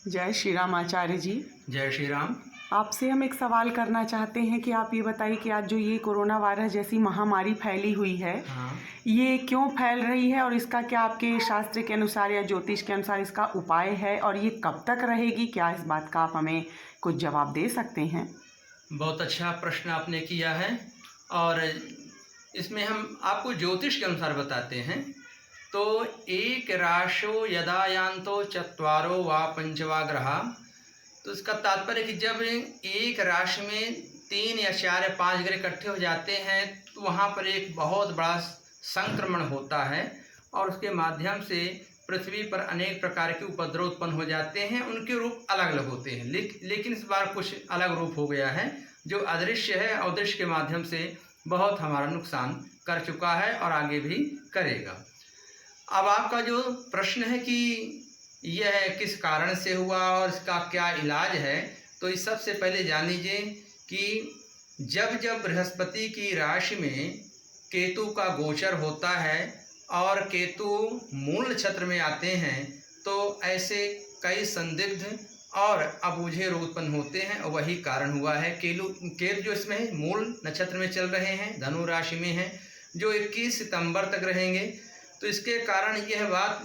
जय श्री राम आचार्य जी। जय श्री राम। आपसे हम एक सवाल करना चाहते हैं कि आप ये बताइए कि आज जो ये कोरोना वायरस जैसी महामारी फैली हुई है, हाँ, ये क्यों फैल रही है और इसका क्या आपके शास्त्र के अनुसार या ज्योतिष के अनुसार इसका उपाय है और ये कब तक रहेगी? क्या इस बात का आप हमें कुछ जवाब दे सकते हैं? बहुत अच्छा प्रश्न आपने किया है और इसमें हम आपको ज्योतिष के अनुसार बताते हैं। तो एक राशो यदा यान्तो चत्वारो वा पंचवा ग्रहा, तो इसका तात्पर्य कि जब एक राशि में 3 या 4 या 5 ग्रह इकट्ठे हो जाते हैं तो वहाँ पर एक बहुत बड़ा संक्रमण होता है और उसके माध्यम से पृथ्वी पर अनेक प्रकार के उपद्रव उत्पन्न हो जाते हैं। उनके रूप अलग अलग होते हैं, लेकिन इस बार कुछ अलग रूप हो गया है जो अदृश्य है। अदृश्य के माध्यम से बहुत हमारा नुकसान कर चुका है और आगे भी करेगा। अब आपका जो प्रश्न है कि यह किस कारण से हुआ और इसका क्या इलाज है, तो इस सबसे पहले जान लीजिए कि जब जब बृहस्पति की राशि में केतु का गोचर होता है और केतु मूल नक्षत्र में आते हैं तो ऐसे कई संदिग्ध और अबूझे रोग उत्पन्न होते हैं और वही कारण हुआ है। केतु जो इसमें मूल नक्षत्र में चल रहे हैं, धनु राशि में हैं, जो 21 सितंबर तक रहेंगे। तो इसके कारण यह बात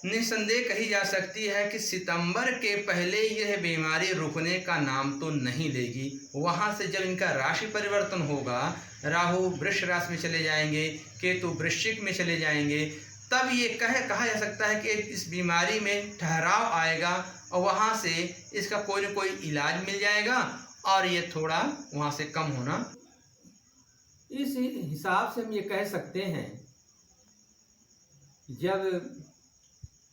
निस्संदेह कही जा सकती है कि सितंबर के पहले यह बीमारी रुकने का नाम तो नहीं लेगी। वहाँ से जब इनका राशि परिवर्तन होगा, राहु वृष राशि में चले जाएंगे, केतु वृश्चिक में चले जाएंगे, तब ये कहा जा सकता है कि इस बीमारी में ठहराव आएगा और वहाँ से इसका कोई न कोई इलाज मिल जाएगा और ये थोड़ा वहाँ से कम होना। इस हिसाब से हम ये कह सकते हैं, जब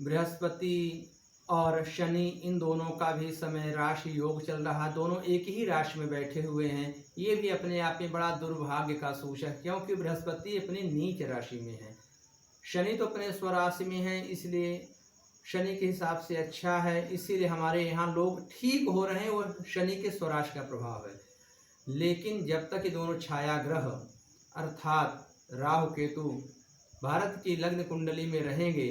बृहस्पति और शनि इन दोनों का भी समय राशि योग चल रहा, दोनों एक ही राशि में बैठे हुए हैं, ये भी अपने आप में बड़ा दुर्भाग्य का सूचक है, क्योंकि बृहस्पति अपनी नीच राशि में है, शनि तो अपने स्वराशि में है, इसलिए शनि के हिसाब से अच्छा है। इसीलिए हमारे यहाँ लोग ठीक हो रहे हैं, वो शनि के स्वराशि का प्रभाव है। लेकिन जब तक ये दोनों छाया ग्रह अर्थात राहु केतु भारत की लग्न कुंडली में रहेंगे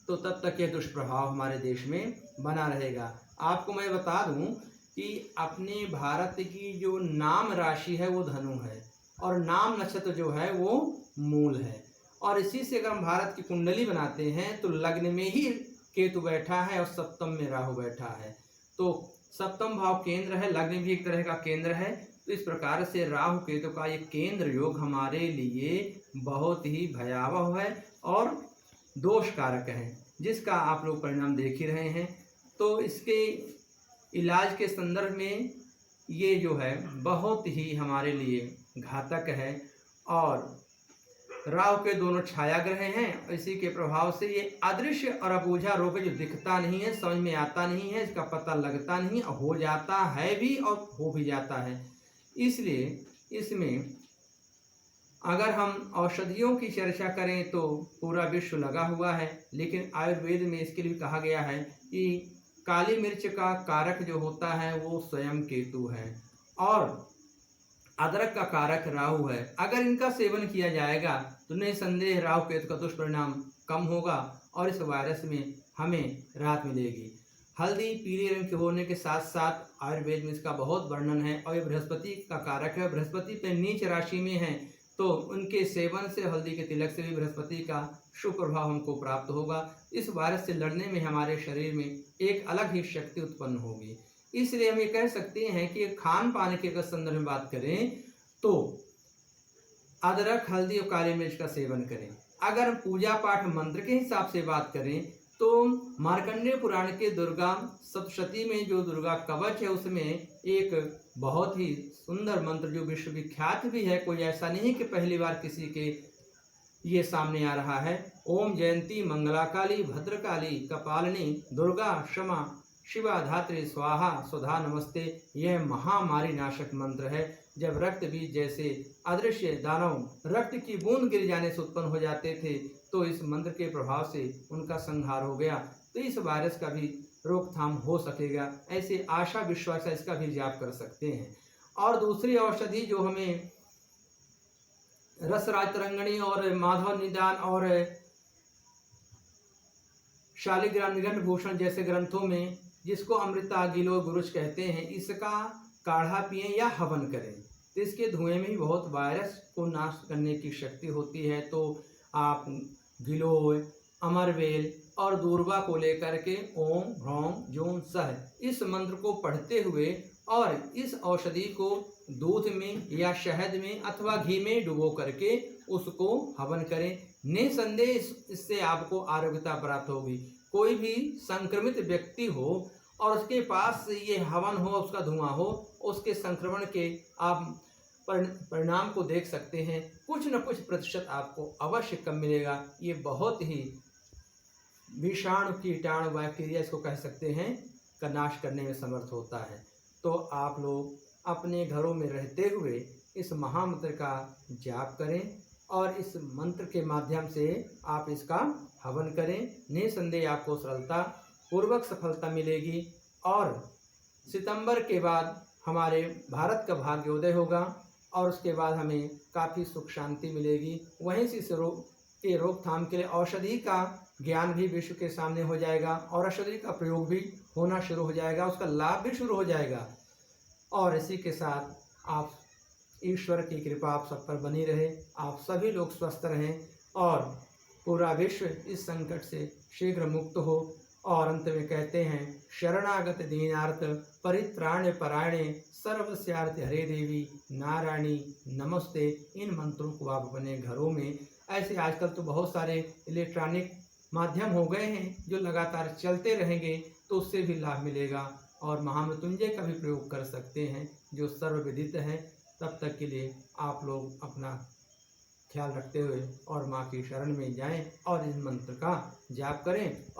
तो तब तक यह दुष्प्रभाव हमारे देश में बना रहेगा। आपको मैं बता दूं कि अपने भारत की जो नाम राशि है वो धनु है और नाम नक्षत्र जो है वो मूल है, और इसी से अगर हम भारत की कुंडली बनाते हैं तो लग्न में ही केतु बैठा है और सप्तम में राहु बैठा है, तो सप्तम भाव केंद्र है, लग्न भी एक तरह का केंद्र है। तो इस प्रकार से राहु केतु का ये केंद्र योग हमारे लिए बहुत ही भयावह है और दोष कारक है, जिसका आप लोग परिणाम देख ही रहे हैं। तो इसके इलाज के संदर्भ में ये जो है बहुत ही हमारे लिए घातक है और राहु के दोनों छाया ग्रह हैं, इसी के प्रभाव से ये अदृश्य और अबूझा रोग जो दिखता नहीं है, समझ में आता नहीं है, इसका पता लगता नहीं, हो जाता है भी और हो भी जाता है। इसलिए इसमें अगर हम औषधियों की चर्चा करें तो पूरा विश्व लगा हुआ है, लेकिन आयुर्वेद में इसके लिए कहा गया है कि काली मिर्च का कारक जो होता है वो स्वयं केतु है और अदरक का कारक राहु है। अगर इनका सेवन किया जाएगा तो निसंदेह राहु केतु का दुष्परिणाम कम होगा और इस वायरस में हमें राहत मिलेगी। हल्दी पीले रंग के होने के साथ साथ आयुर्वेद में इसका बहुत वर्णन है और ये बृहस्पति का कारक है, बृहस्पति पे नीच राशि में है, तो उनके सेवन से, हल्दी के तिलक से भी बृहस्पति का शुभ प्रभाव हमको प्राप्त होगा। इस वायरस से लड़ने में हमारे शरीर में एक अलग ही शक्ति उत्पन्न होगी। इसलिए हम ये कह सकते हैं कि खान पान के अगर संदर्भ में बात करें तो अदरक, हल्दी और काली मिर्च का सेवन करें। अगर पूजा पाठ मंत्र के हिसाब से बात करें तो मार्कंडेय पुराण के दुर्गा सप्तशती में जो दुर्गा कवच है उसमें एक बहुत ही सुंदर मंत्र जो विश्वविख्यात भी है, कोई ऐसा नहीं कि पहली बार किसी के ये सामने आ रहा है। ओम जयंती मंगला काली भद्रकाली कपालिनी दुर्गा क्षमा शिवा धात्री स्वाहा स्वधा नमस्ते, यह महामारी नाशक मंत्र है। जब रक्त बीज जैसे अदृश्य दानव रक्त की बूंद गिर जाने से उत्पन्न हो जाते थे तो इस मंत्र के प्रभाव से उनका संहार हो गया, तो इस वायरस का भी रोकथाम हो सकेगा। ऐसे आशा विश्वास इसका भी जाप कर सकते हैं। और दूसरी औषधि जो हमें रसराज तरंगणी और माधव निदान और शालिग्राम निगंध भूषण जैसे ग्रंथों में जिसको अमृता गिलो गुरुच कहते हैं, इसका काढ़ा पिएं या हवन करें। तो इसके धुएं में ही बहुत वायरस को नाश करने की शक्ति होती है। तो आप गिलोय, अमरवेल और दूर्वा को लेकर के ओम ह्रौम जूं सह इस मंत्र को पढ़ते हुए और इस औषधि को दूध में या शहद में अथवा घी में डुबो करके उसको हवन करें। निसंदेह इससे आपको आरोग्यता प्राप्त होगी। कोई भी संक्रमित व्यक्ति हो और उसके पास ये हवन हो, उसका धुआं हो, उसके संक्रमण के आप परिणाम को देख सकते हैं। कुछ न कुछ प्रतिशत आपको अवश्य कम मिलेगा। ये बहुत ही विषाणु कीटाणु बैक्टीरिया इसको कह सकते हैं का नाश करने में समर्थ होता है। तो आप लोग अपने घरों में रहते हुए इस महामंत्र का जाप करें और इस मंत्र के माध्यम से आप इसका हवन करें। निसंदेह आपको सरलता पूर्वक सफलता मिलेगी और सितंबर के बाद हमारे भारत का भाग्योदय होगा और उसके बाद हमें काफ़ी सुख शांति मिलेगी। वहीं से इस रोग के रोकथाम के लिए औषधि का ज्ञान भी विश्व के सामने हो जाएगा और औषधि का प्रयोग भी होना शुरू हो जाएगा, उसका लाभ भी शुरू हो जाएगा। और इसी के साथ आप ईश्वर की कृपा आप सब पर बनी रहे, आप सभी लोग स्वस्थ रहें और पूरा विश्व इस संकट से शीघ्र मुक्त हो। और अंत में कहते हैं, शरणागत दीनार्थ परित्राण परायणे सर्वस्यार्थ हरे देवी नारायणी नमस्ते। इन मंत्रों को आप अपने घरों में, ऐसे आजकल तो बहुत सारे इलेक्ट्रॉनिक माध्यम हो गए हैं जो लगातार चलते रहेंगे तो उससे भी लाभ मिलेगा और महामृत्युंजय का भी प्रयोग कर सकते हैं जो सर्वविदित है। तब तक के लिए आप लोग अपना ख्याल रखते हुए और माँ की शरण में जाएं और इस मंत्र का जाप करें।